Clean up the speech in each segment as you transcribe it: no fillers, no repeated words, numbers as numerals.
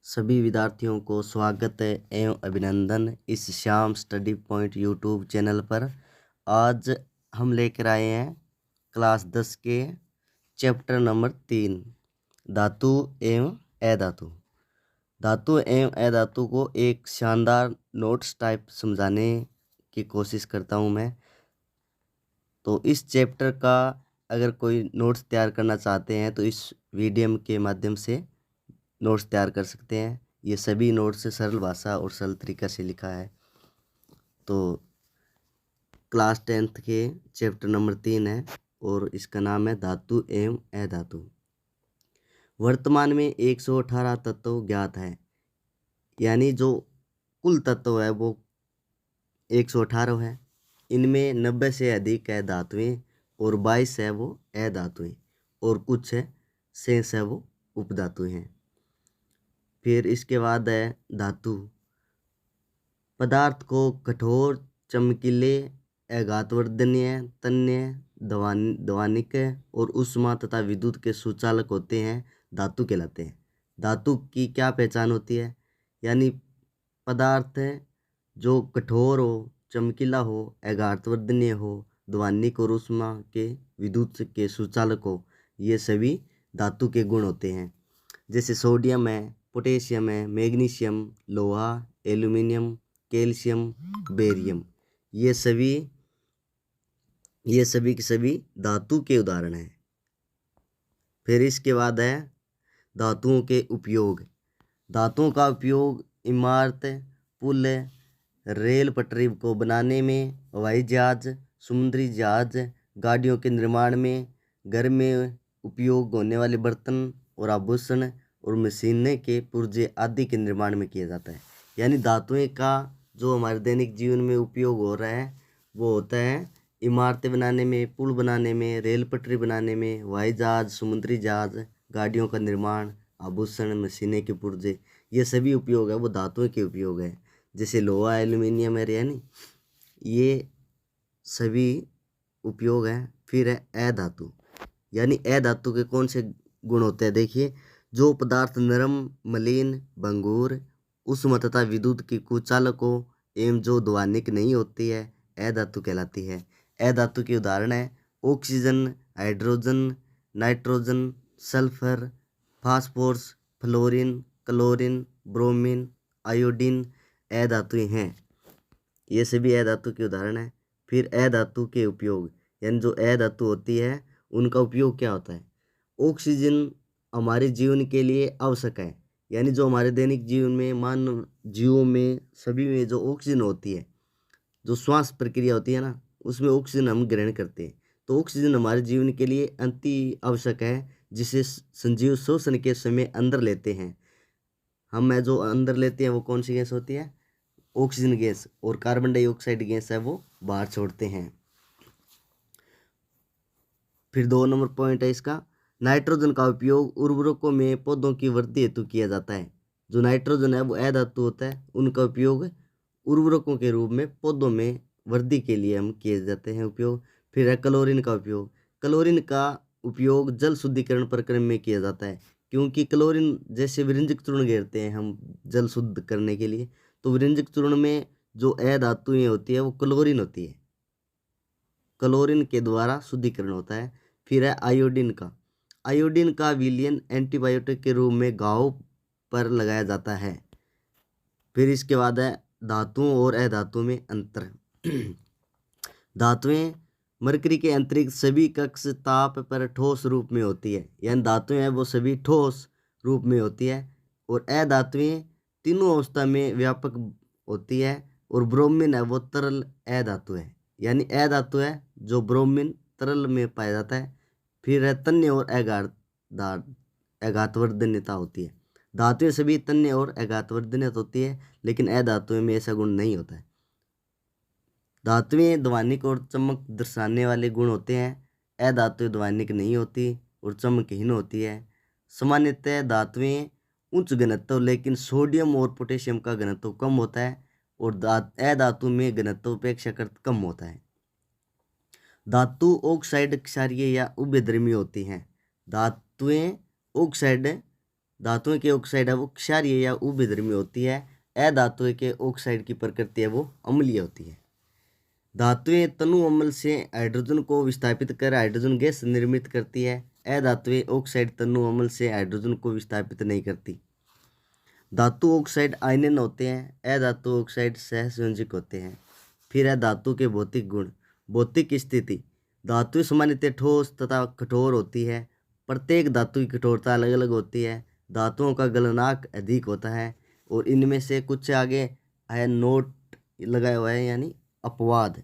सभी विद्यार्थियों को स्वागत है एवं अभिनंदन इस Shyam study point YouTube channel पर। आज हम लेकर आए हैं क्लास 10 के चैप्टर नंबर 3 धातु एवं अधातु। धातु एवं अधातु को एक शानदार नोट्स टाइप समझाने की कोशिश करता हूं मैं। तो इस चैप्टर का अगर कोई नोट्स तैयार करना चाहते हैं तो इस वीडियो के माध्यम से नोट्स तैयार कर सकते हैं। ये सभी नोट्स सरल भाषा और सरल तरीका से लिखा है। तो क्लास 10th के चैप्टर नंबर 3 है और इसका नाम है धातु एवं अधातु। वर्तमान में 118 तत्व ज्ञात है, यानी जो कुल तत्व है वो 118 है। इनमें 90 से अधिक है धातुएं और 22 है वो अधातुएं और कुछ है शेष है वो उपधातुएं हैं। फिर इसके बाद है धातु। पदार्थ को कठोर, चमकीले, आघातवर्धनीय, तन्य, ध्वनिक और ऊष्मा तथा विद्युत के सुचालक होते हैं, धातु कहलाते हैं। धातु की क्या पहचान होती है? यानी पदार्थ है जो कठोर हो, चमकीला हो, आघातवर्धनीय हो, ध्वनिक और ऊष्मा के विद्युत के सुचालक हो, ये सभी धातु के गुण होते हैं। जैसे सोडियम है, पोटेशियम है, मैग्नीशियम, लोहा, एल्यूमिनियम, कैल्शियम, बेरियम, ये सभी के सभी धातु के उदाहरण हैं। फिर इसके बाद है धातुओं के उपयोग। धातुओं का उपयोग इमारत, पुल, रेल पटरी को बनाने में, हवाई जहाज, समुद्री जहाज, गाड़ियों के निर्माण में, घर में उपयोग होने वाले बर्तन और आभूषण और मशीनें के पुर्जे आदि के निर्माण में किया जाता है। यानी धातुएं का जो हमारे दैनिक जीवन में उपयोग हो रहा है वो होता है इमारतें बनाने में, पुल बनाने में, रेल पटरी बनाने में, हवाई जहाज, समुद्री जहाज, गाड़ियों का निर्माण, आभूषण, मशीनें के पुर्जे, ये सभी उपयोग है वो धातुओं के उपयोग है। जैसे लोहा, एल्यूमिनियम है, यानी ये सभी उपयोग है। फिर है अधातु। यानी अधातु के कौन से गुण होते हैं? देखिए, जो पदार्थ नरम, मलिन, भंगुर, उष्म तथा विद्युत की कुचालक हो एवं जो ध्वनिक नहीं होती है, अधातु कहलाती है। अधातु के उदाहरण है oxygen, hydrogen, nitrogen, sulphur, phosphorus, fluorine, chlorine, bromine, iodine अधातुएं हैं। ये सभी अधातु के उदाहरण हैं। फिर अधातु के उपयोग, यानी जो अधातु होती है उनका उपयोग क्या होता है? ऑक्सीजन हमारे जीवन के लिए आवश्यक है, यानी जो हमारे दैनिक जीवन में, मानव जीवों में, सभी में जो ऑक्सीजन होती है, जो श्वास प्रक्रिया होती है ना, उसमें ऑक्सीजन हम ग्रहण करते हैं। तो ऑक्सीजन हमारे जीवन के लिए अति आवश्यक है, जिसे सजीव श्वसन के समय अंदर लेते हैं। हम जो अंदर लेते हैं वो कौन सी गैस होती है? Oxygen gas. और कार्बन डाइऑक्साइड गैस है वो बाहर छोड़ते हैं। फिर 2 नंबर पॉइंट है इसका, नाइट्रोजन का उपयोग उर्वरकों में पौधों की वृद्धि हेतु किया जाता है। जो नाइट्रोजन है वो अधातु होता है, उनका उपयोग उर्वरकों के रूप में पौधों में वृद्धि के लिए हम किए जाते हैं उपयोग। फिर है क्लोरीन का उपयोग। क्लोरीन का उपयोग जल शुद्धिकरण प्रक्रिया में किया जाता है, क्योंकि क्लोरीन जैसे विरंजक चूर्ण घेरते हैं हम जल शुद्ध करने के लिए, तो विरंजक चूर्ण में जो अधातुएं होती है वो क्लोरीन होती है, क्लोरीन के द्वारा शुद्धिकरण होता है। फिर है आयोडीन का। आयोडीन का विलयन एंटीबायोटिक के रूप में घाव पर लगाया जाता है। फिर इसके बाद है धातुओं और अधातुओं में अंतर। धातुएं मरकरी के अंतरिक्ष सभी कक्ष ताप पर ठोस रूप में होती है, यानी धातुएं हैं वो सभी ठोस रूप में होती है। और अधातुएं तीनों अवस्था में व्यापक होती है। और ब्रोमीन है वो तरल अधातु है, यानी अधातु है जो ब्रोमीन तरल में पाया जाता है। फिर है तन्य और आघातवर्धनीयता होती है। धातुएं सभी तन्य और आघातवर्धनीय होती है, लेकिन अधातुएं में ऐसा गुण नहीं होता है। धातुएं ध्वनिक और चमक दर्शाने वाले गुण होते हैं, अधातुएं ध्वनिक नहीं होती और चमकहीन होती है। सामान्यतः धातुएं उच्च घनत्व, लेकिन सोडियम और पोटेशियम का घनत्व कम होता है और अधातु में घनत्व अपेक्षाकृत कम होता है। धातु ऑक्साइड क्षारीय या उभयधर्मी होती हैं। धातुएं ऑक्साइड धातुओं के ऑक्साइड है वो क्षारीय या उभयधर्मी होती है। अधातुओं के ऑक्साइड की प्रकृति है वो अम्लीय होती है। धातुएं तनु अम्ल से हाइड्रोजन को विस्थापित कर हाइड्रोजन गैस निर्मित करती है। अधातुएं ऑक्साइड तनु अम्ल से हाइड्रोजन को विस्थापित नहीं करती। धातु ऑक्साइड आयनन होते हैं। अधातु ऑक्साइड सहसंयोजक होते हैं। फिर है धातु के भौतिक गुण। भौतिक स्थिति। धातु सामान्यतः ठोस तथा कठोर होती है। प्रत्येक धातु की कठोरता अलग अलग होती है। धातुओं का गलनांक अधिक होता है और इनमें से कुछ आगे है नोट लगाया हुआ है यानी अपवाद।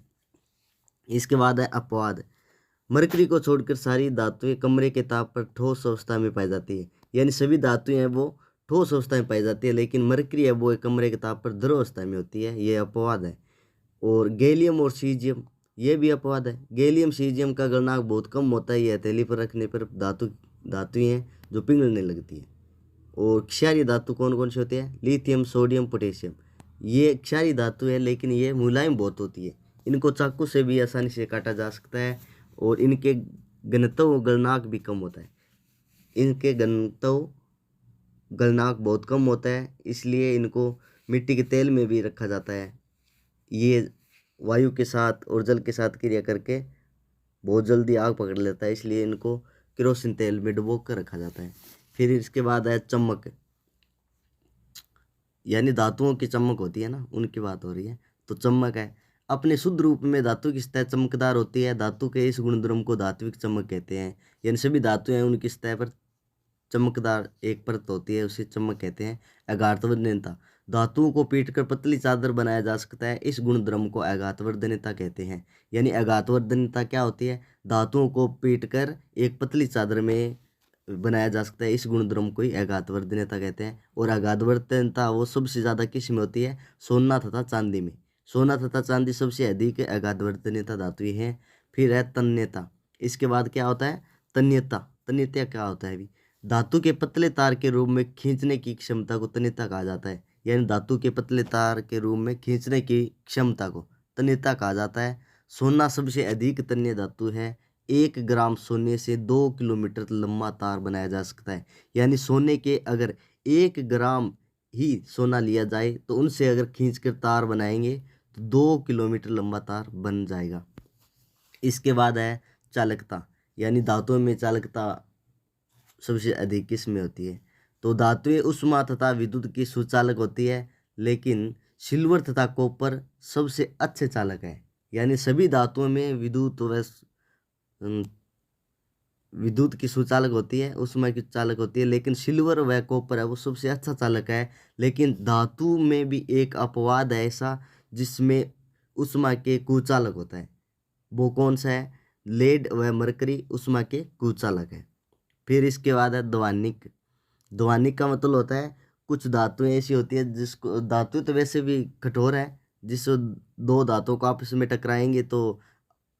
इसके बाद है अपवाद। मरकरी को छोड़कर सारी धातुएं कमरे के ताप पर ठोस अवस्था में पाई जाती है। यानी सभी धातुएं हैं वो ठोस अवस्था में पाई जाती है, लेकिन मरकरी है वो कमरे के ताप पर द्रव अवस्था में होती है। ये अपवाद है। और गैलियम और सीजियम ये भी अपवाद है। गैलियम सीजियम का गलनांक बहुत कम होता है। ये हथेली पर रखने पर धातुएं हैं जो पिघलने लगती है। और क्षारीय धातु कौन कौन सी होती है? Lithium, sodium, potassium. ये क्षारीय धातु है लेकिन ये मुलायम बहुत होती है। इनको चाकू से भी आसानी से काटा जा सकता है और इनके घनत्व गलनांक भी कम होता है। इनके घनत्व गलनांक बहुत कम होता है, इसलिए इनको मिट्टी के तेल में भी रखा जाता है। ये वायु के साथ और जल के साथ क्रिया करके बहुत जल्दी आग पकड़ लेता है, इसलिए इनको केरोसिन तेल में डुबो कर रखा जाता है। फिर इसके बाद है चमक, यानी धातुओं की चमक होती है ना, उनकी बात हो रही है। तो चमक है अपने शुद्ध रूप में धातु की सतह चमकदार होती है। धातु के इस गुणधर्म को धात्विक चमक कहते हैं। यानी सभी धातुएं हैं उनकी सतह पर चमकदार एक परत होती है, उसे चमक कहते हैं। आघातवर्धनीयता। धातुओं को पीटकर पतली चादर बनाया जा सकता है, इस गुणधर्म को आघातवर्धनीयता कहते हैं। यानी आघातवर्धनीयता क्या होती है? धातुओं को पीटकर एक पतली चादर में बनाया जा सकता है, इस गुणधर्म को ही आघातवर्धनीयता कहते हैं। और आघातवर्धनीयता वो सबसे ज़्यादा किस में होती है? सोना तथा चांदी में। सोना तथा चांदी सबसे अधिक आघातवर्धनीयता धातुएं हैं। फिर है तन्यता। इसके बाद क्या होता है? तन्यता। तन्यता क्या होता है? अभी धातु के पतले तार के रूप में खींचने की क्षमता को तन्यता कहा जाता है। यानी धातु के पतले तार के रूप में खींचने की क्षमता को तन्यता कहा जाता है। सोना सबसे अधिक तन्य धातु है। 1 ग्राम सोने से 2 किलोमीटर लंबा तार बनाया जा सकता है। यानी सोने के अगर 1 ग्राम ही सोना लिया जाए तो उनसे अगर खींचकर तार बनाएंगे तो 2 किलोमीटर लंबा तार बन जाएगा। इसके बाद है चालकता, यानी धातुओं में चालकता सबसे अधिक किस में होती है? तो धातुएं उष्मा तथा विद्युत की सुचालक होती है, लेकिन सिल्वर तथा कॉपर सबसे अच्छे चालक है। यानी सभी धातुओं में विद्युत की सुचालक होती है, उष्मा की चालक होती है, लेकिन सिल्वर व कॉपर है वो सबसे अच्छा चालक है। लेकिन धातु में भी एक अपवाद है ऐसा जिसमें उष्मा के कुचालक होता है। वो कौन सा है? लेड व मरकरी उष्मा के कुचालक है। फिर इसके बाद है ध्वनिक। ध्वनिक का मतलब होता है कुछ धातुएं ऐसी होती है जिसको, धातु तो वैसे भी कठोर है, जिस दो धातुओं को आपस में टकराएंगे तो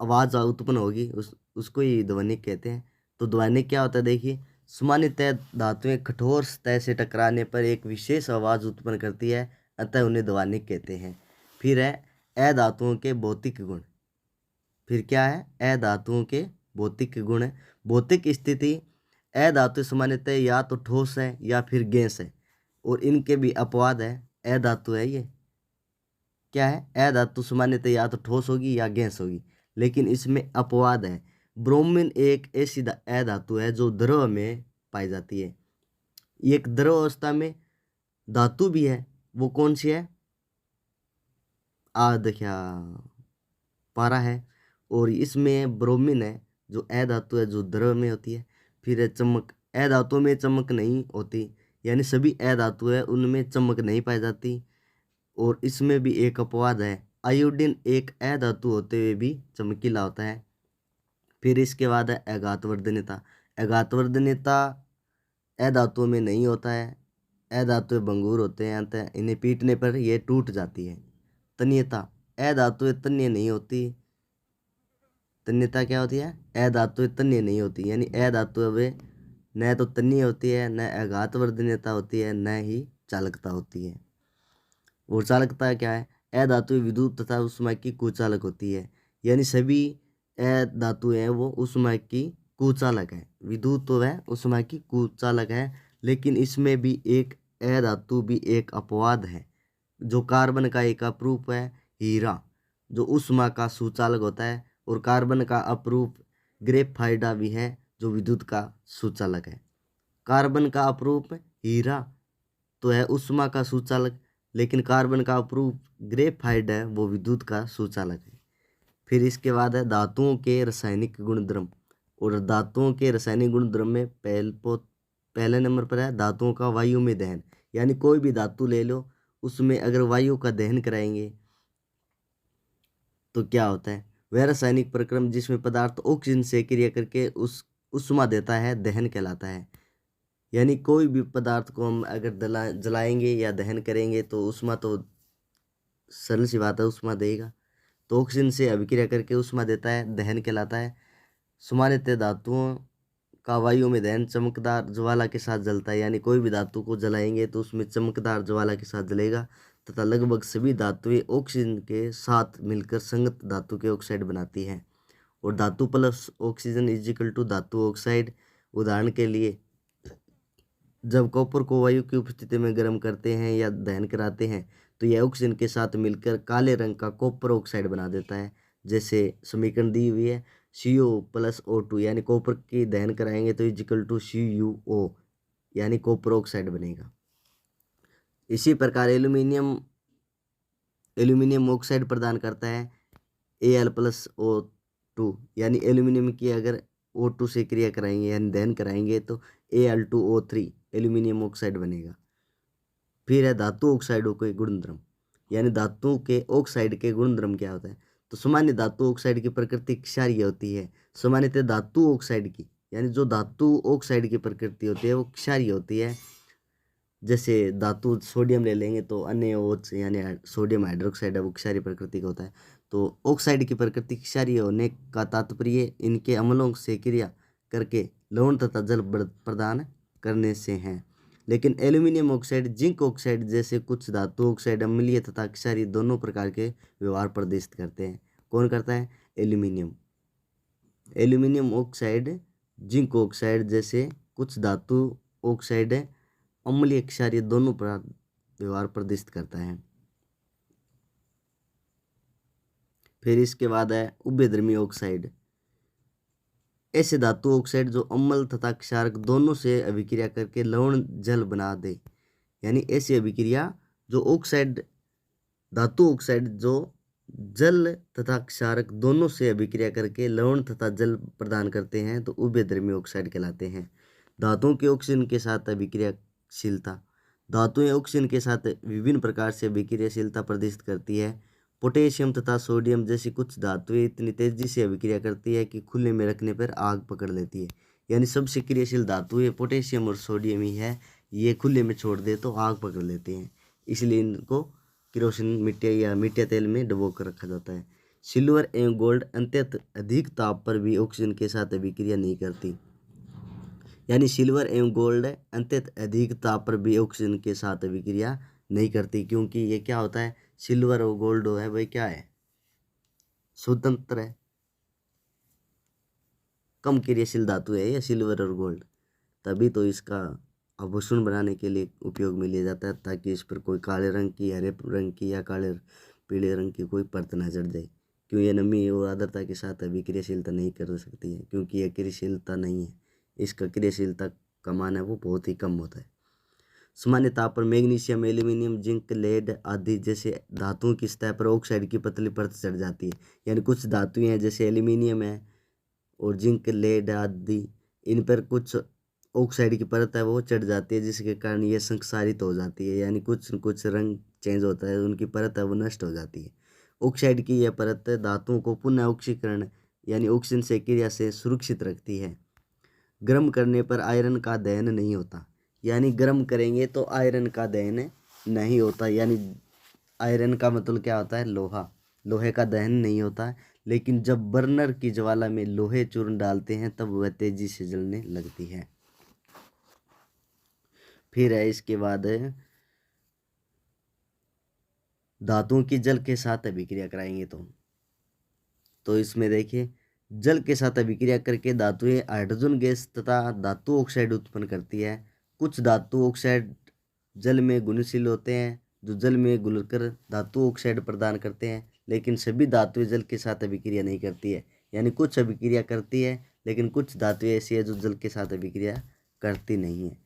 आवाज़ उत्पन्न होगी, उसको ही ध्वनिक कहते हैं। तो ध्वनिक क्या होता है? देखिए, सामान्यतः धातुएं कठोर सतह से टकराने पर एक विशेष आवाज़ उत्पन्न करती है, अतः उन्हें ध्वनिक कहते हैं। फिर है अधातुओं के भौतिक गुण। फिर क्या है? अधातुओं के भौतिक गुण। भौतिक स्थिति। अधातु सामान्यतः या तो ठोस है या फिर गैस है, और इनके भी अपवाद है। अधातु है ये क्या है? अधातु सामान्यतः या तो ठोस होगी या गैस होगी, लेकिन इसमें अपवाद है। ब्रोमीन एक ऐसी अधातु है जो द्रव में पाई जाती है। एक द्रव अवस्था में धातु भी है, वो कौन सी है? देखिया पारा है, और इसमें ब्रोमीन है जो अधातु है जो द्रव में होती है। फिर है चमक। अधातु में चमक नहीं होती, यानी सभी अधातु है उनमें चमक नहीं पाई जाती, और इसमें भी एक अपवाद है। आयोडीन एक अधातु होते हुए भी चमकीला होता है। फिर इसके बाद है आघातवर्धनीयता। आघातवर्धनीयता अधातुओं में नहीं होता है। अधातुएं भंगुर होते हैं, अतः इन्हें पीटने पर यह टूट जाती है। तन्यता। अधातुएं तन्य नहीं होती। तन्यता क्या होती है? अधातुएं तन्य नहीं होती, यानी अधातुएं न तो तन्य होती है, न आघातवर्धनीयता होती है, न ही चालकता होती है। और चालकता क्या है? अधातुएं विद्युत तथा उष्मा की कुचालक होती है। यानी सभी अधातुएं हैं वो उष्मा की कुचालक है। विद्युत तो है, उष्मा की कुचालक है, लेकिन इसमें भी एक अधातु भी एक अपवाद है। जो कार्बन का एक अपरूप है हीरा, जो ऊष्मा का सुचालक होता है, और कार्बन का अपरूप ग्रेफाइटा भी है जो विद्युत का सुचालक है। कार्बन का अपरूप हीरा तो है ऊष्मा का सुचालक, लेकिन कार्बन का अपरूप ग्रेफाइट है वो विद्युत का सुचालक है। फिर इसके बाद है धातुओं के रासायनिक गुणधर्म, और धातुओं के रासायनिक गुणधर्म में पहले नंबर पर है धातुओं का वायु में दहन। यानी कोई भी धातु ले लो, उसमें अगर वायु का दहन कराएंगे तो क्या होता है, वह रासायनिक प्रक्रम जिसमें पदार्थ ऑक्सीजन से क्रिया करके उस ऊष्मा देता है दहन कहलाता है। यानी कोई भी पदार्थ को हम अगर जलाएंगे या दहन करेंगे तो ऊष्मा तो सरल सी बात है ऊष्मा देगा, तो ऑक्सीजन से अभिक्रिया करके ऊष्मा देता है दहन कहलाता है। सामान्यतः धातुओं का वायु में दहन चमकदार ज्वाला के साथ जलता है। यानी कोई भी धातु को जलाएंगे तो उसमें चमकदार ज्वाला के साथ जलेगा, तथा लगभग सभी धातुएं ऑक्सीजन के साथ मिलकर संगत धातु के ऑक्साइड बनाती हैं। और धातु plus oxygen is equal to धातु ऑक्साइड। उदाहरण के लिए जब कॉपर को वायु की उपस्थिति में गर्म करते हैं या दहन कराते हैं तो यह ऑक्सीजन के साथ मिलकर काले रंग का कॉपर ऑक्साइड बना देता है। जैसे समीकरण दी हुई है CO+O2, यानी कॉपर की दहन कराएंगे तो इजिकल टू CuO, यानी कॉपर ऑक्साइड बनेगा। इसी प्रकार एल्यूमिनियम ऑक्साइड प्रदान करता है Al+O2, यानी एल्यूमिनियम की अगर O2 से क्रिया कराएंगे यानी दहन कराएंगे तो Al2O3 एल्यूमिनियम ऑक्साइड बनेगा। फिर है धातु ऑक्साइडों के गुणधर्म, यानी धातु के ऑक्साइड के गुणधर्म क्या होता है। तो सामान्य धातु ऑक्साइड की प्रकृति क्षारीय होती है। सामान्यतः धातु ऑक्साइड की यानी जो धातु ऑक्साइड की प्रकृति होती है वो क्षारीय होती है। जैसे धातु सोडियम ले लेंगे तो अन्य OH यानी सोडियम हाइड्रोक्साइड है वो क्षारीय प्रकृति का होता है। तो ऑक्साइड की प्रकृति क्षारीय होने का तात्पर्य इनके अम्लों से क्रिया करके लवण तथा जल प्रदान करने से है। लेकिन एल्यूमिनियम ऑक्साइड, जिंक ऑक्साइड जैसे कुछ धातु ऑक्साइड अम्लीय तथा क्षारीय दोनों प्रकार के व्यवहार प्रदर्शित करते हैं। कौन करता है? एल्यूमिनियम ऑक्साइड, जिंक ऑक्साइड जैसे कुछ धातु ऑक्साइड अम्लीय क्षारीय दोनों व्यवहार प्रदर्शित करता है। फिर इसके बाद है उभयधर्मी ऑक्साइड। ऐसे धातु ऑक्साइड जो अम्ल तथा क्षारक दोनों से अभिक्रिया करके लवण जल बना दे। यानी ऐसी अभिक्रिया जो ऑक्साइड धातु ऑक्साइड जो जल तथा क्षारक दोनों से अभिक्रिया करके लवण तथा जल प्रदान करते हैं तो उभयधर्मी ऑक्साइड कहलाते हैं। धातुओं के ऑक्सीजन के साथ अभिक्रियाशीलता। धातुएं ऑक्सीजन के साथ विभिन्न प्रकार से अभिक्रियाशीलता प्रदर्शित करती है। पोटेशियम तथा सोडियम जैसी कुछ धातुएं इतनी तेजी से अभिक्रिया करती है कि खुले में रखने पर आग पकड़ लेती है। यानी सबसे क्रियाशील धातुएं पोटेशियम और सोडियम ही है, ये खुले में छोड़ दे तो आग पकड़ लेते हैं, इसलिए इनको केरोसिन मिट्टी या मिट्टी तेल में डुबो कर रखा जाता है। सिल्वर एवं गोल्ड अत्यंत अधिक ताप पर भी ऑक्सीजन के साथ अभिक्रिया नहीं करती। यानी सिल्वर एवं गोल्ड अत्यंत अधिक ताप पर भी ऑक्सीजन के साथ अभिक्रिया नहीं करती, क्योंकि ये क्या होता है, सिल्वर और गोल्ड है भाई क्या है, स्वतंत्र है, कम क्रियाशील धातु है ये सिल्वर और गोल्ड, तभी तो इसका आभूषण बनाने के लिए उपयोग में लिया जाता है, ताकि इस पर कोई काले रंग की, हरे रंग की या काले पीले रंग की कोई परत न चढ़ जाए। क्यों? ये नमी और आर्द्रता के साथ अभिक्रियाशीलता नहीं कर सकती है, क्योंकि यह क्रियाशीलता नहीं है, इसका क्रियाशीलता का मान है वो बहुत ही कम होता है। सामान्य ताप पर मैग्नीशियम, एल्यूमिनियम, जिंक, लेड आदि जैसे धातुओं की सतह पर ऑक्साइड की पतली परत चढ़ जाती है। यानी कुछ धातुएं हैं जैसे एल्यूमिनियम है और जिंक, लेड आदि, इन पर कुछ ऑक्साइड की परत है वो चढ़ जाती है, जिसके कारण ये संक्षारित हो जाती है। यानी कुछ रंग चेंज होता है, उनकी परत है वो नष्ट हो जाती है। ऑक्साइड की यह परत धातुओं को पुनः ऑक्सीकरण यानी ऑक्सीजन से क्रिया से सुरक्षित रखती है। गर्म करने पर आयरन का दहन नहीं होता। यानी गर्म करेंगे तो आयरन का दहन नहीं होता। यानी आयरन का मतलब क्या होता है? लोहा। लोहे का दहन नहीं होता है, लेकिन जब बर्नर की ज्वाला में लोहे चूर्ण डालते हैं तब वह तेजी से जलने लगती है। फिर है इसके बाद धातुओं की जल के साथ अभिक्रिया कराएंगे तो इसमें देखिए, जल के साथ अभिक्रिया करके धातुएं हाइड्रोजन गैस तथा धातु ऑक्साइड उत्पन्न करती है। कुछ धातु ऑक्साइड जल में घुलनशील होते हैं, जो जल में घुलकर धातु ऑक्साइड प्रदान करते हैं, लेकिन सभी धातुएं जल के साथ अभिक्रिया नहीं करती है। यानी कुछ अभिक्रिया करती है, लेकिन कुछ धातुएं ऐसी है जो जल के साथ अभिक्रिया करती नहीं है।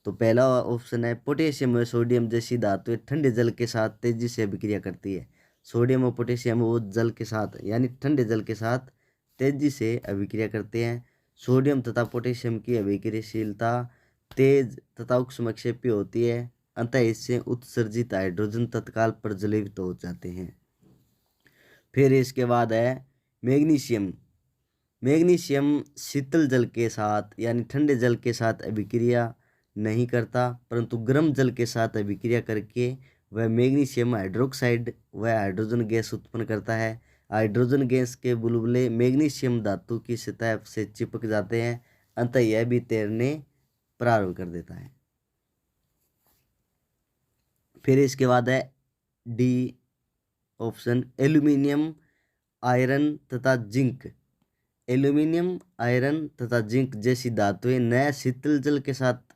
तो पहला ऑप्शन है पोटेशियम और सोडियम जैसी धातुएं ठंडे जल के साथ तेजी से अभिक्रिया करती है। सोडियम और पोटेशियम वो जल के साथ यानी ठंडे जल के साथ तेजी से अभिक्रिया करते हैं। सोडियम तथा पोटेशियम की अभिक्रियाशीलता तेज तथा उष्णक्षेपी होती है, अतः इससे उत्सर्जित हाइड्रोजन तत्काल प्रज्वलित हो जाते हैं। फिर इसके बाद है मैग्नीशियम। मैग्नीशियम शीतल जल के साथ यानी ठंडे जल के साथ अभिक्रिया नहीं करता, परंतु गर्म जल के साथ अभिक्रिया करके वह मैग्नीशियम हाइड्रोक्साइड व हाइड्रोजन गैस उत्पन्न करता है। हाइड्रोजन गैस के बुलबुले मैग्नीशियम धातु की सतह से चिपक जाते हैं, अतः यह भी तैरने प्रारंभ कर देता है। फिर इसके बाद है डी ऑप्शन एल्यूमिनियम, आयरन तथा जिंक। एल्यूमिनियम, आयरन तथा जिंक जैसी धातुएं न शीतल जल के साथ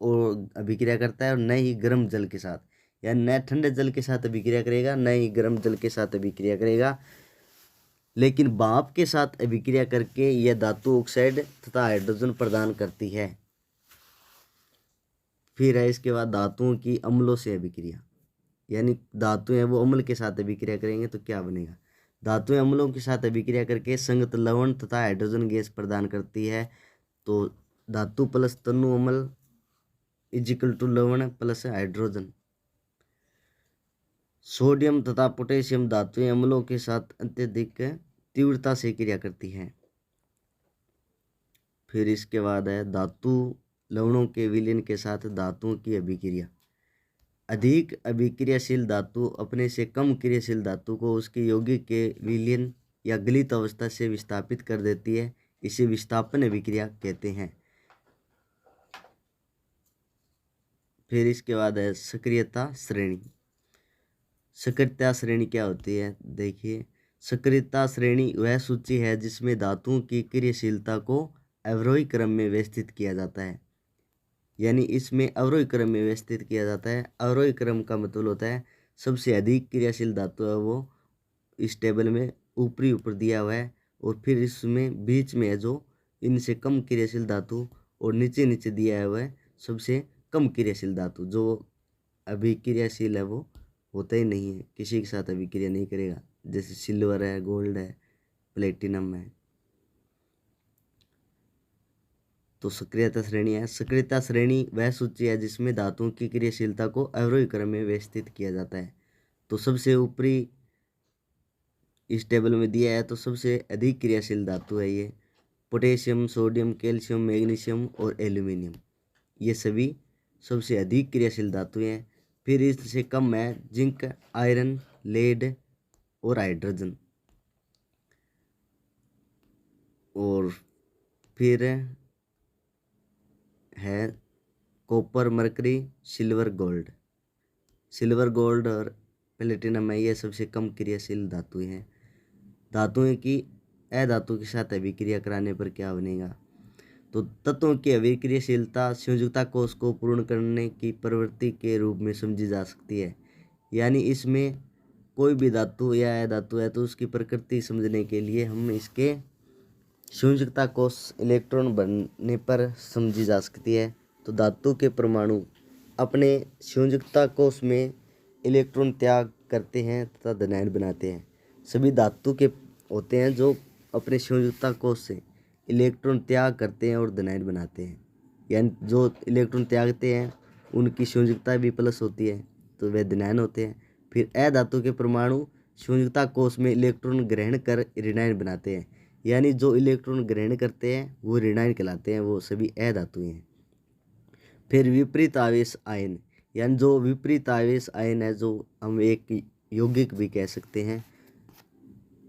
और अभिक्रिया करता है और न ही गर्म जल के साथ, यानी न ठंडे जल के साथ अभिक्रिया करेगा न ही गर्म जल के साथ अभिक्रिया करेगा, लेकिन भाप के साथ अभिक्रिया करके यह धातु ऑक्साइड तथा हाइड्रोजन प्रदान करती है। फिर है इसके बाद धातुओं की अम्लों से अभिक्रिया, यानी धातुएं हैं वो अम्ल के साथ अभिक्रिया करेंगे तो क्या बनेगा। धातुएं अम्लों के साथ अभिक्रिया करके संगत लवण तथा हाइड्रोजन गैस प्रदान करती है। तो धातु प्लस तनु अम्ल इजिकल टू लवण प्लस हाइड्रोजन। सोडियम तथा पोटेशियम धातुएं अम्लों के साथ अत्यधिक तीव्रता से क्रिया करती हैं। फिर इसके बाद है धातु लवणों के विलयन के साथ धातुओं की अभिक्रिया। अधिक अभिक्रियाशील धातु अपने से कम क्रियाशील धातु को उसके यौगिक के विलयन या गलित अवस्था से विस्थापित कर देती है, इसे विस्थापन अभिक्रिया कहते हैं। फिर इसके बाद है सक्रियता श्रेणी। सक्रियता श्रेणी क्या होती है, देखिए सक्रियता श्रेणी वह सूची है जिसमें धातुओं की क्रियाशीलता को अवरोही क्रम में व्यवस्थित किया जाता है, यानी इसमें अवरोही क्रम में व्यवस्थित किया जाता है। अवरोही क्रम का मतलब होता है सबसे अधिक क्रियाशील धातु है वो इस टेबल में ऊपरी ऊपर दिया हुआ है, और फिर इसमें बीच में है जो इनसे कम क्रियाशील धातु, और नीचे नीचे दिया हुआ है सबसे कम क्रियाशील धातु। जो अभिक्रियाशील है वो होता ही नहीं है, किसी के साथ अभिक्रिया नहीं करेगा, जैसे सिल्वर है, गोल्ड है, प्लेटिनम है। तो सक्रियता श्रेणी है। सक्रियता श्रेणी वह सूची है जिसमें धातुओं की क्रियाशीलता को अवरोही क्रम में व्यवस्थित किया जाता है। तो सबसे ऊपरी इस टेबल में दिया है तो सबसे अधिक क्रियाशील धातु है ये पोटेशियम, सोडियम, कैल्शियम, मैग्नीशियम और एल्यूमिनियम, ये सभी सबसे अधिक क्रियाशील धातुएं हैं। फिर इससे कम है जिंक, आयरन, लेड और हाइड्रोजन। और फिर है copper, mercury, silver, gold. Silver, gold और प्लेटिनम है ये सबसे कम क्रियाशील धातुएं हैं। धातुएं की अधातु के साथ अभिक्रिया कराने पर क्या बनेगा, तो तत्वों की अभिक्रियाशीलता संयुक्ता कोष को पूर्ण करने की प्रवृत्ति के रूप में समझी जा सकती है। यानी इसमें कोई भी धातु या अधातु है तो उसकी प्रकृति समझने के लिए हम इसके संयुक्ता कोष इलेक्ट्रॉन बनने पर समझी जा सकती है। तो धातु के परमाणु अपने संयुक्ता कोष में इलेक्ट्रॉन त्याग करते हैं तथा धनायन बनाते हैं। सभी धातु के होते हैं जो अपने संयुक्ता कोष से इलेक्ट्रॉन त्याग करते हैं और धनायन बनाते हैं, यानी जो इलेक्ट्रॉन त्यागते हैं उनकी संयुक्ता भी प्लस होती है तो वे धनायन होते हैं। फिर अधातु के परमाणु संयुक्ता कोष में इलेक्ट्रॉन ग्रहण कर ऋणायन बनाते हैं, यानी जो इलेक्ट्रॉन ग्रहण करते हैं वो ऋणायन कहलाते हैं, वो सभी अधातुएं हैं। फिर विपरीत आवेश आयन, यानी जो विपरीत आवेश आयन है जो हम एक यौगिक भी कह सकते हैं,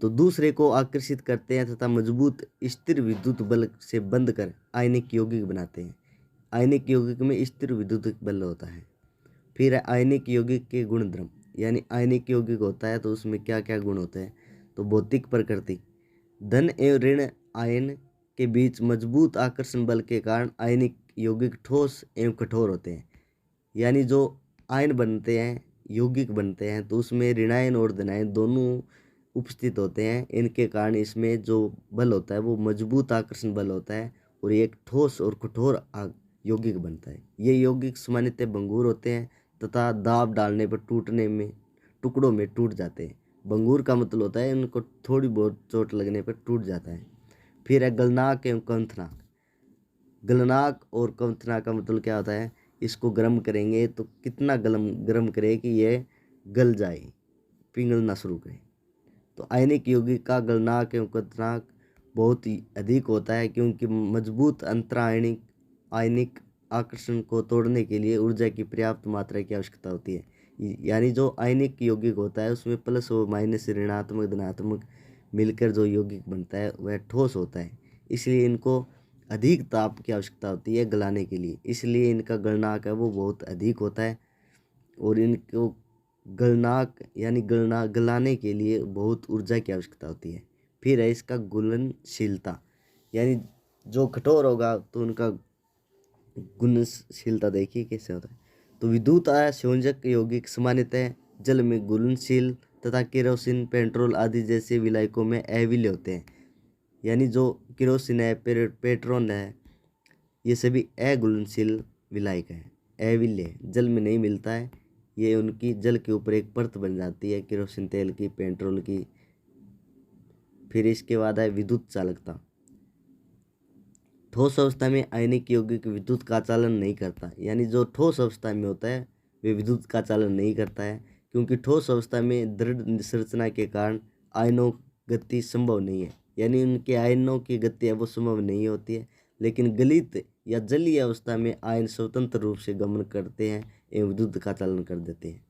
तो दूसरे को आकर्षित करते हैं तथा मजबूत स्थिर विद्युत बल से बंध कर आयनिक यौगिक बनाते हैं। आयनिक यौगिक में स्थिर विद्युत बल होता है। फिर आयनिक यौगिक के गुणधर्म, यानी आयनिक यौगिक होता है तो उसमें क्या क्या गुण होते हैं, तो भौतिक प्रकृति, धन एवं ऋण आयन के बीच मजबूत आकर्षण बल के कारण आयनिक यौगिक ठोस एवं कठोर होते हैं। यानी जो आयन बनते हैं, यौगिक बनते हैं, तो उसमें ऋणायन और धनायन दोनों उपस्थित होते हैं। इनके कारण इसमें जो बल होता है वो मजबूत आकर्षण बल होता है और ये एक ठोस और कठोर यौगिक बनता है। ये यौगिक सामान्यतः भंगुर होते हैं तथा दाब डालने पर टूटने में टुकड़ों में टूट जाते हैं। भंगुर का मतलब होता है इनको थोड़ी बहुत चोट लगने पर टूट जाता है। फिर है गलनाक एवं कंथनाक। गलनाक और कंथनाक का मतलब क्या होता है, इसको गर्म करेंगे तो कितना गर्म करे कि ये गल जाए, पिघलना शुरू करे। तो आयनिक यौगिक का गलनाक एवं कंथनाक बहुत ही अधिक होता है, क्योंकि मजबूत अंतरायनिक आयनिक आकर्षण को तोड़ने के लिए ऊर्जा की पर्याप्त मात्रा की आवश्यकता होती है। यानी जो आयनिक यौगिक होता है उसमें प्लस और माइनस, ऋणात्मक धनात्मक मिलकर जो यौगिक बनता है वह ठोस होता है। इसलिए इनको अधिक ताप की आवश्यकता होती है गलाने के लिए, इसलिए इनका गलनांक है वो बहुत अधिक होता है और इनको गलनांक यानी गलाने के लिए बहुत ऊर्जा की आवश्यकता होती है। फिर है इसका घुलनशीलता, यानी जो कठोर होगा तो उनका घुलनशीलता देखिए कैसे होता है। तो विद्युत संयोजक यौगिक सामान्यतः जल में घुलनशील तथा केरोसिन, पेट्रोल आदि जैसे विलायकों में अविलय होते हैं। यानी जो केरोसिन है, पेट्रोल है, ये सभी अघुलनशील विलायक हैं, अविलय, जल में नहीं मिलता है। ये उनकी जल के ऊपर एक परत बन जाती है केरोसिन तेल की, पेट्रोल की। फिर इसके बाद है विद्युत चालकता। ठोस अवस्था में आयनिक यौगिक विद्युत का चालन नहीं करता। यानी जो ठोस अवस्था में होता है वे विद्युत का चालन नहीं करता है, क्योंकि ठोस अवस्था में दृढ़ संरचना के कारण आयनों गति संभव नहीं है। यानी उनके आयनों की गति है वो संभव नहीं होती है। लेकिन गलित या जलीय अवस्था में आयन स्वतंत्र रूप से गमन करते हैं एवं विद्युत का चालन कर देते हैं।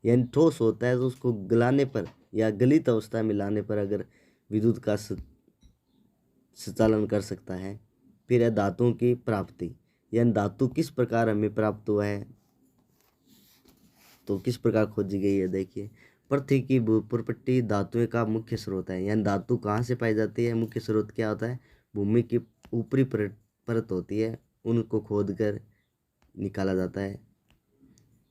यानी ठोस होता है तो उसको गलाने पर या गलित अवस्था में लाने पर अगर विद्युत का संचालन कर सकता है। फिर है धातुओं की प्राप्ति, यानी धातु किस प्रकार हमें प्राप्त हुआ है, तो किस प्रकार खोजी गई है। देखिए, पृथ्वी की भूपर्पट्टी धातुओं का मुख्य स्रोत है। यानी धातु कहाँ से पाई जाती है, मुख्य स्रोत क्या होता है, भूमि की ऊपरी परत होती है, उनको खोद कर निकाला जाता है।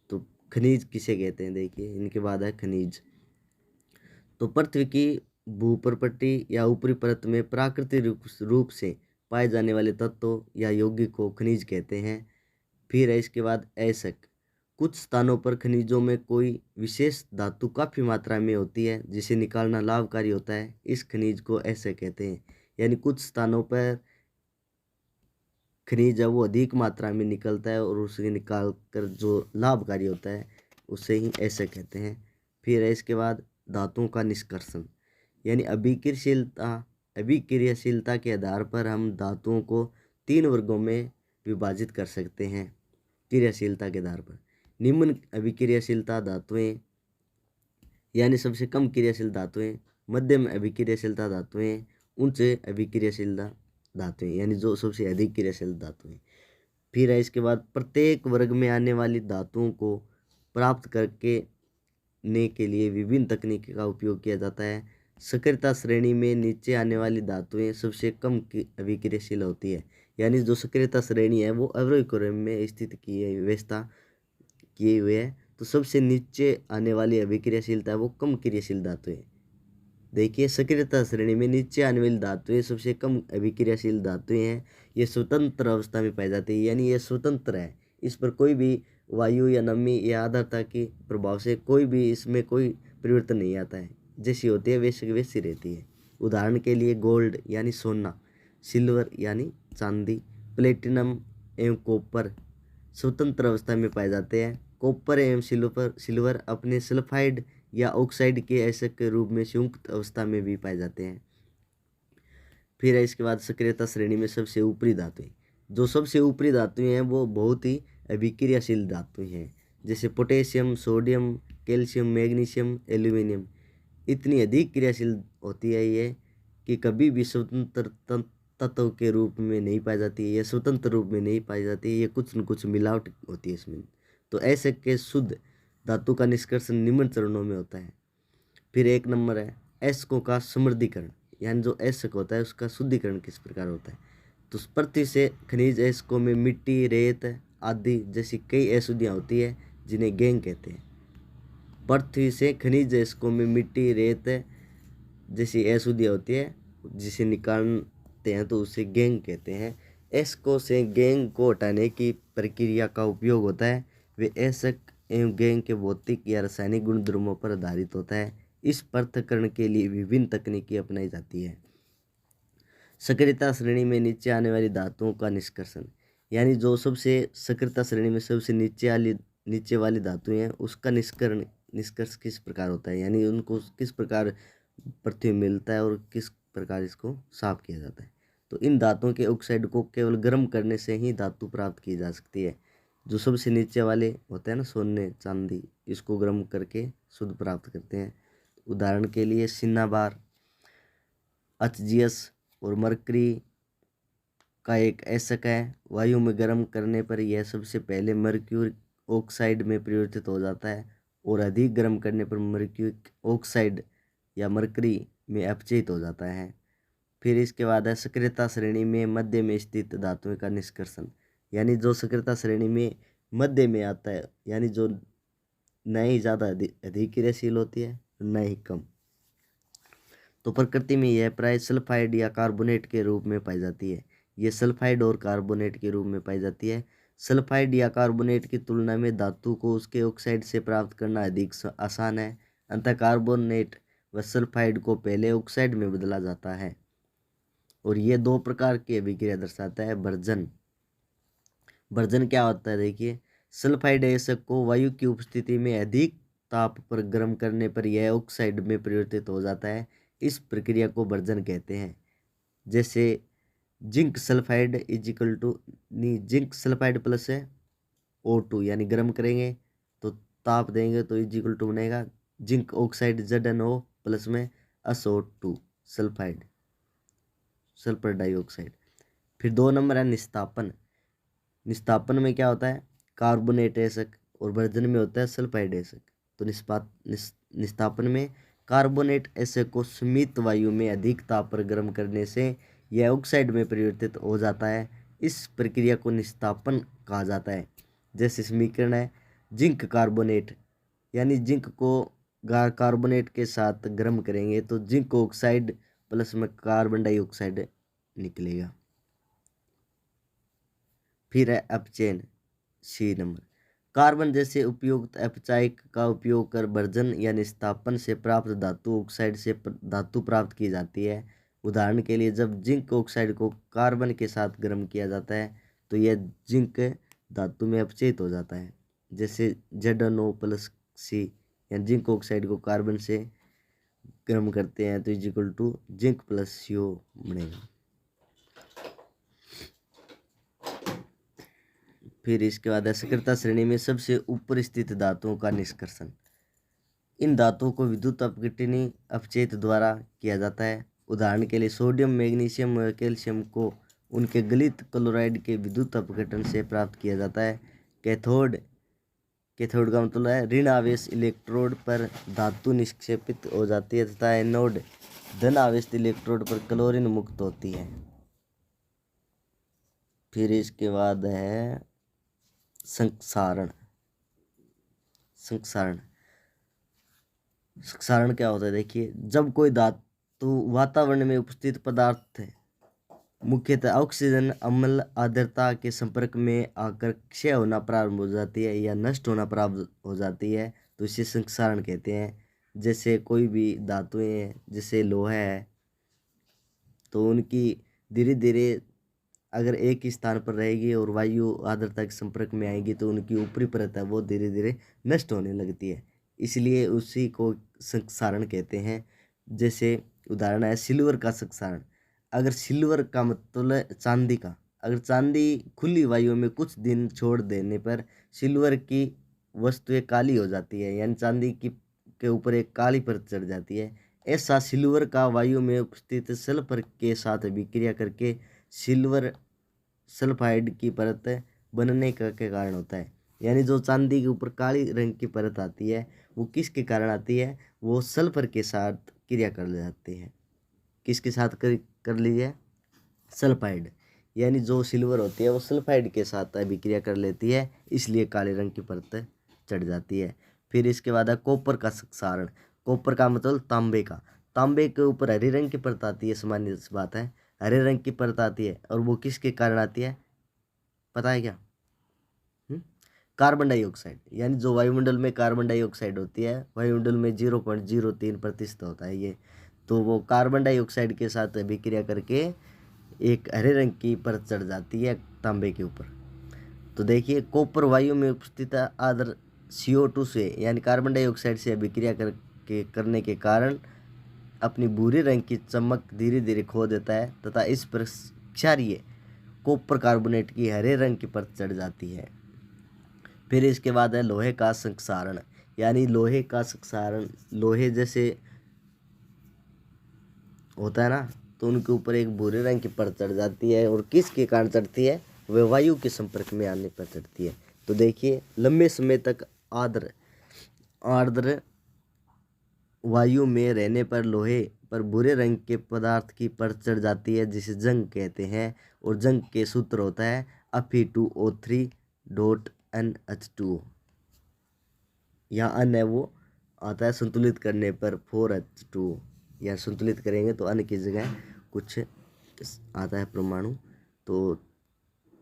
तो खनिज किसे कहते हैं, देखिए इनके बाद है खनिज। तो पृथ्वी की भूपर्पट्टी या ऊपरी परत में प्राकृतिक रूप से पाए जाने वाले तत्वों या यौगिक को खनिज कहते हैं। फिर है इसके बाद ऐसक। कुछ स्थानों पर खनिजों में कोई विशेष धातु काफ़ी मात्रा में होती है जिसे निकालना लाभकारी होता है, इस खनिज को ऐसे कहते हैं। यानी कुछ स्थानों पर खनिज है वो अधिक मात्रा में निकलता है और उसे निकाल कर जो लाभकारी होता है उसे ही ऐसे कहते हैं। फिर है इसके बाद धातुओं का निष्कर्षण, यानी अभिक्रियाशीलता के आधार पर हम धातुओं को 3 वर्गों में विभाजित कर सकते हैं। क्रियाशीलता के आधार पर निम्न अभिक्रियाशीलता धातुएं, यानी सबसे कम क्रियाशील धातुएं, मध्यम अभिक्रियाशीलता धातुएं, उच्च अभिक्रियाशीलता धातुएं, यानी जो सबसे अधिक क्रियाशील धातुएं। फिर है इसके बाद प्रत्येक वर्ग में आने वाली धातुओं को प्राप्त करके ने के लिए विभिन्न तकनीक का उपयोग किया जाता है। सक्रियता श्रेणी में नीचे आने वाली धातुएं सबसे कम अभिक्रियाशील होती है। यानी जो सक्रियता श्रेणी है वो अवरोही क्रम में स्थित की है, व्यवस्था किए हुए है। तो सबसे नीचे आने वाली अभिक्रियाशीलता है वो कम क्रियाशील धातुएं। देखिए, सक्रियता श्रेणी में नीचे आने वाली धातुएं सबसे कम अभिक्रियाशील धातुएं हैं। ये स्वतंत्र अवस्था में पाई जाती है, यानी ये स्वतंत्र है, इस पर कोई भी वायु या नमी या आर्द्रता के प्रभाव से कोई भी इसमें कोई परिवर्तन नहीं आता है, जैसी होती है वैसी वैसी रहती है। उदाहरण के लिए गोल्ड यानी सोना, सिल्वर यानी चांदी, प्लेटिनम एवं कॉपर स्वतंत्र अवस्था में पाए जाते हैं। कॉपर एवं सिल्वर अपने सल्फाइड या ऑक्साइड के ऐसे के रूप में संयुक्त अवस्था में भी पाए जाते हैं। फिर है इसके बाद सक्रियता श्रेणी में सबसे ऊपरी धातुएं। जो सबसे ऊपरी धातुएं हैं वो बहुत ही अभिक्रियाशील धातुएं हैं, जैसे potassium, sodium, calcium, magnesium, aluminium. इतनी अधिक क्रियाशील होती है ये कि कभी भी स्वतंत्र तत्व के रूप में नहीं पाई जाती है, या स्वतंत्र रूप में नहीं पाई जाती है, ये कुछ न कुछ मिलावट होती है इसमें। तो ऐसे के शुद्ध धातु का निष्कर्षण निम्न चरणों में होता है। फिर 1 नंबर है ऐसकों का समृद्धीकरण, यानी जो ऐसक होता है उसका शुद्धिकरण किस प्रकार होता है। तो पृथ्वी से खनिज अयस्कों में मिट्टी, रेत आदि जैसी कई अशुद्धियाँ होती है जिन्हें गैंग कहते हैं। पृथ्वी से खनिज अयस्कों में मिट्टी, रेत जैसी अशुद्धियाँ होती है जिसे निकालते हैं तो उसे गैंग कहते हैं। अयस्कों से गैंग को हटाने की प्रक्रिया का उपयोग होता है। वे अयस्क एवं गैंग के भौतिक या रासायनिक गुणधर्मों पर आधारित होता है। इस पृथक्करण के लिए विभिन्न तकनीकें अपनाई जाती है। सक्रियता श्रेणी में नीचे आने वाली धातुओं का निष्कर्षण, यानी जो सबसे सक्रियता श्रेणी में सबसे नीचे वाली धातुएं हैं उसका निष्कर्ष किस प्रकार होता है, यानी उनको किस प्रकार पृथ्वी में मिलता है और किस प्रकार इसको साफ किया जाता है। तो इन धातुओं के ऑक्साइड को केवल गर्म करने से ही धातु प्राप्त की जा सकती है। जो सबसे नीचे वाले होते हैं ना, सोने चांदी, इसको गर्म करके शुद्ध प्राप्त करते हैं। उदाहरण के लिए सिन्नाबार, एचजीएस और मरकरी का एक अयस्क है। वायु में गर्म करने पर यह सबसे पहले मर्क्यूरी ऑक्साइड में परिवर्तित हो जाता है और अधिक गर्म करने पर मर्क्यूरी ऑक्साइड या मरकरी में अपचयित हो जाता है। फिर इसके बाद है सक्रियता श्रेणी में मध्य में स्थित धातुओं का निष्कर्षण, यानी जो सक्रियता श्रेणी में मध्य में आता है, यानी जो न ही ज़्यादा अधिक क्रियाशील होती है न ही कम। तो प्रकृति में यह प्राय सल्फाइड या कार्बोनेट के रूप में पाई जाती है। यह सल्फाइड और कार्बोनेट के रूप में पाई जाती है। सल्फाइड या कार्बोनेट की तुलना में धातु को उसके ऑक्साइड से प्राप्त करना अधिक आसान है। अतः कार्बोनेट व सल्फाइड को पहले ऑक्साइड में बदला जाता है और ये दो प्रकार की अभिक्रिया दर्शाता है। भर्जन क्या होता है, देखिए, सल्फाइड अयस्क को वायु की उपस्थिति में अधिक ताप पर गर्म करने पर यह ऑक्साइड में परिवर्तित हो जाता है। इस प्रक्रिया को भर्जन कहते हैं। जैसे zinc sulphide is equal to zinc sulphide plus है O2, यानी गर्म करेंगे तो ताप देंगे तो इजिकल टू बनेगा जिंक ऑक्साइड ZnO प्लस में SO2 सल्फाइड, सल्फर डाइऑक्साइड। फिर 2 नंबर है निस्तापन। निस्तापन में क्या होता है, कार्बोनेट अयस्क और भर्जन में होता है सल्फाइड अयस्क। तो निस्तापन में कार्बोनेट अयस्क को सीमित वायु में अधिक ताप पर गर्म करने से यह ऑक्साइड में परिवर्तित हो जाता है। इस प्रक्रिया को निस्तापन कहा जाता है। जैसे समीकरण है जिंक कार्बोनेट, यानी जिंक को कार्बोनेट के साथ गर्म करेंगे तो जिंक ऑक्साइड प्लस में कार्बन डाइऑक्साइड निकलेगा। फिर है अपचयन, सी नंबर। कार्बन जैसे उपयुक्त अपचायक का उपयोग कर भर्जन या निस्तापन से प्राप्त धातु ऑक्साइड से धातु प्राप्त की जाती है। उदाहरण के लिए जब जिंक ऑक्साइड को कार्बन के साथ गर्म किया जाता है तो यह जिंक धातु में अपचयित हो जाता है। जैसे ZnO प्लस सी, या जिंक ऑक्साइड को कार्बन से गर्म करते हैं तो is equal to zinc plus CO बनेगा। फिर इसके बाद सक्रियता श्रेणी में सबसे ऊपर स्थित धातुओं का निष्कर्षण। इन धातुओं को विद्युत अपघटनी अपचयित द्वारा किया जाता है। उदाहरण के लिए सोडियम, मैग्नीशियम व कैल्शियम को उनके गलित क्लोराइड के विद्युत अपघटन से प्राप्त किया जाता है। कैथोड का मतलब है ऋण आवेश इलेक्ट्रोड पर धातु निक्षेपित हो जाती है तथा एनोड धन आवेश इलेक्ट्रोड पर क्लोरीन मुक्त होती है। फिर इसके बाद है संक्षारण। संक्षारण क्या होता है, देखिए, जब कोई धातु वातावरण में उपस्थित पदार्थ मुख्यतः ऑक्सीजन अम्ल आर्द्रता के संपर्क में आकर क्षय होना प्रारंभ हो जाती है या नष्ट होना प्रारंभ हो जाती है तो इसे संक्षारण कहते हैं। जैसे कोई भी धातुएं हैं, जैसे लोहा है, तो उनकी धीरे धीरे अगर एक ही स्थान पर रहेगी और वायु आर्द्रता के संपर्क में आएगी तो उनकी ऊपरी परत है वो धीरे धीरे नष्ट होने लगती है, इसलिए उसी को संक्षारण कहते हैं। जैसे उदाहरण है सिल्वर का संक्षारण। अगर सिल्वर का मतलब चांदी का, अगर चांदी खुली वायु में कुछ दिन छोड़ देने पर सिल्वर की वस्तुएं काली हो जाती है, यानी चांदी की के ऊपर एक काली परत चढ़ जाती है। ऐसा सिल्वर का वायु में उपस्थित सल्फर के साथ विक्रिया करके सिल्वर सल्फाइड की परत बनने के कारण होता है। यानी जो चांदी के ऊपर काली रंग की परत आती है वो किसके कारण आती है, वो सल्फर के साथ क्रिया कर जाती है। किसके साथ कर लीजिए, सल्फाइड। यानी जो सिल्वर होती है वो सल्फाइड के साथ अभिक्रिया कर लेती है, इसलिए काले रंग की परत चढ़ जाती है। फिर इसके बाद है कॉपर का क्षारण। कॉपर का मतलब तांबे का। तांबे के ऊपर हरे रंग की परत आती है, सामान्य सी बात है, हरे रंग की परत आती है, और वो किसके कारण आती है पता है क्या? कार्बन डाइऑक्साइड, यानी जो वायुमंडल में कार्बन डाइऑक्साइड होती है, वायुमंडल में 0.03% होता है ये, तो वो कार्बन डाइऑक्साइड के साथ अभिक्रिया करके एक हरे रंग की परत चढ़ जाती है तांबे के ऊपर। तो देखिए कॉपर वायु में उपस्थित आर्द्र CO2 से यानी कार्बन डाइऑक्साइड से अभिक्रिया करने के कारण अपनी भूरे रंग की चमक धीरे धीरे खो देता है तथा इस पर क्षारीय कॉपर कार्बोनेट की हरे रंग की परत चढ़ जाती है। फिर इसके बाद है लोहे का संक्षारण, यानी लोहे का संक्षारण, लोहे जैसे होता है ना, तो उनके ऊपर एक भूरे रंग की परत चढ़ जाती है, और किसके कारण चढ़ती है? वह वायु के संपर्क में आने पर चढ़ती है। तो देखिए लंबे समय तक आर्द्र वायु में रहने पर लोहे पर भूरे रंग के पदार्थ की परत चढ़ जाती है, जिसे जंग कहते हैं, और जंग के सूत्र होता है Fe2O3.NH2O। यहाँ अन है वो आता है संतुलित करने पर 4H2O, या संतुलित करेंगे तो अन की जगह कुछ आता है परमाणु, तो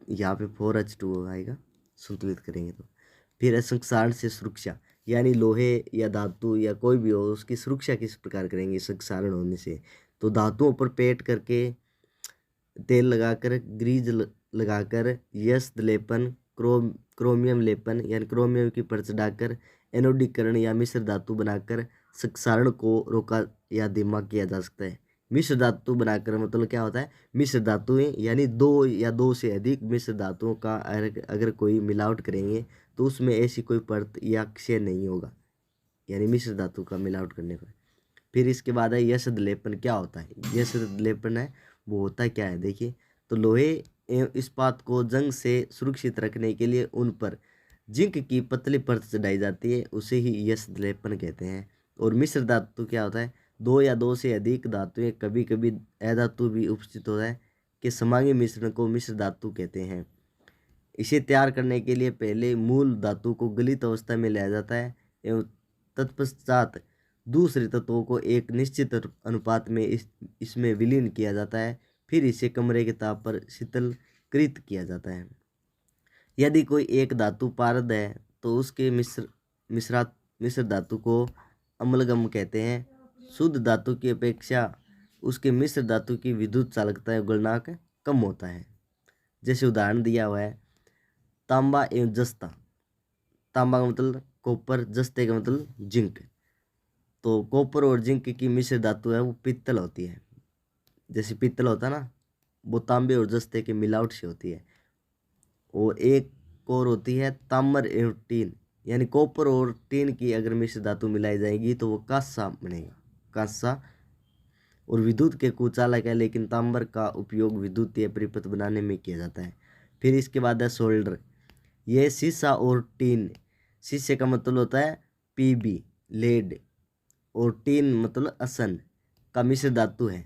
यहाँ पे 4H2O आएगा संतुलित करेंगे तो। फिर संक्षारण से सुरक्षा, यानी लोहे या धातु या कोई भी हो उसकी सुरक्षा किस प्रकार करेंगे संक्षारण होने से? तो धातुओं पर पेंट करके, तेल लगाकर, ग्रीज लगाकर, यस्त्र लेपन, क्रोमियम लेपन यानी क्रोमियम की परत चढ़ाकर, एनोडीकरण या मिश्र धातु बनाकर संक्षारण को रोका या धीमा किया जा सकता है। मिश्र धातु बनाकर मतलब क्या होता है? मिश्र धातुएं यानी दो या दो से अधिक मिश्र धातुओं का अगर कोई मिलावट करेंगे तो उसमें ऐसी कोई परत या क्षय नहीं होगा, यानी मिश्र धातु का मिलावट करने पर। फिर इसके बाद है यस्त्र लेपन। क्या होता है यस्त्र लेपन? है वो होता क्या है देखिए, तो लोहे एवं इस्पात को जंग से सुरक्षित रखने के लिए उन पर जिंक की पतली परत चढ़ाई जाती है, उसे ही यस्त्र लेपन कहते हैं। और मिश्र धातु क्या होता है? दो या दो से अधिक धातुएं, कभी कभी अधातु भी उपस्थित होता है, कि समांगी मिश्रण को मिश्र धातु कहते हैं। इसे तैयार करने के लिए पहले मूल धातु को गलित अवस्था में लाया जाता है एवं तत्पश्चात दूसरे तत्वों को एक निश्चित अनुपात में इसमें विलीन किया जाता है। फिर इसे कमरे के ताप पर शीतलकृत किया जाता है। यदि कोई एक धातु पारद है तो उसके मिश्र धातु को अम्लगम कहते हैं। शुद्ध धातु की अपेक्षा उसके मिश्र धातु की विद्युत चालकता या गलनांक कम होता है। जैसे उदाहरण दिया हुआ है तांबा एवं जस्ता। तांबा का मतलब कॉपर, जस्ते का मतलब जिंक। तो कॉपर और जिंक की मिश्र धातु है वो पित्तल होती है। जैसे पित्तल होता है ना, वो तांबे और जस्ते के मिलावट से होती है। और एक और होती है ताम्र एवं टीन, यानी कॉपर और टीन की अगर मिश्र धातु मिलाई जाएगी तो वो कांसा बनेगा, कांसा। और विद्युत के कुचालक है, लेकिन तांबर का उपयोग विद्युतीय परिपथ बनाने में किया जाता है। फिर इसके बाद है सोल्डर। यह शीशा और टीन, शीशे का मतलब होता है PB लेड, और टीन मतलब असन का मिश्र धातु है।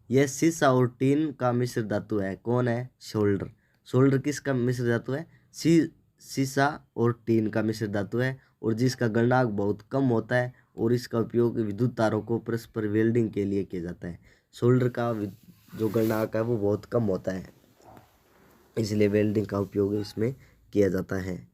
यह शीशा और टीन का मिश्र धातु है। कौन है? सोल्डर। सोल्डर किसका मिश्र धातु है? शीशा और टीन का मिश्र धातु है, और जिसका गलनांक बहुत कम होता है, और इसका उपयोग विद्युत तारों को परस्पर वेल्डिंग के लिए किया जाता है। सोल्डर का जो गलनांक है वो बहुत कम होता है, इसलिए वेल्डिंग का उपयोग इसमें किया जाता है।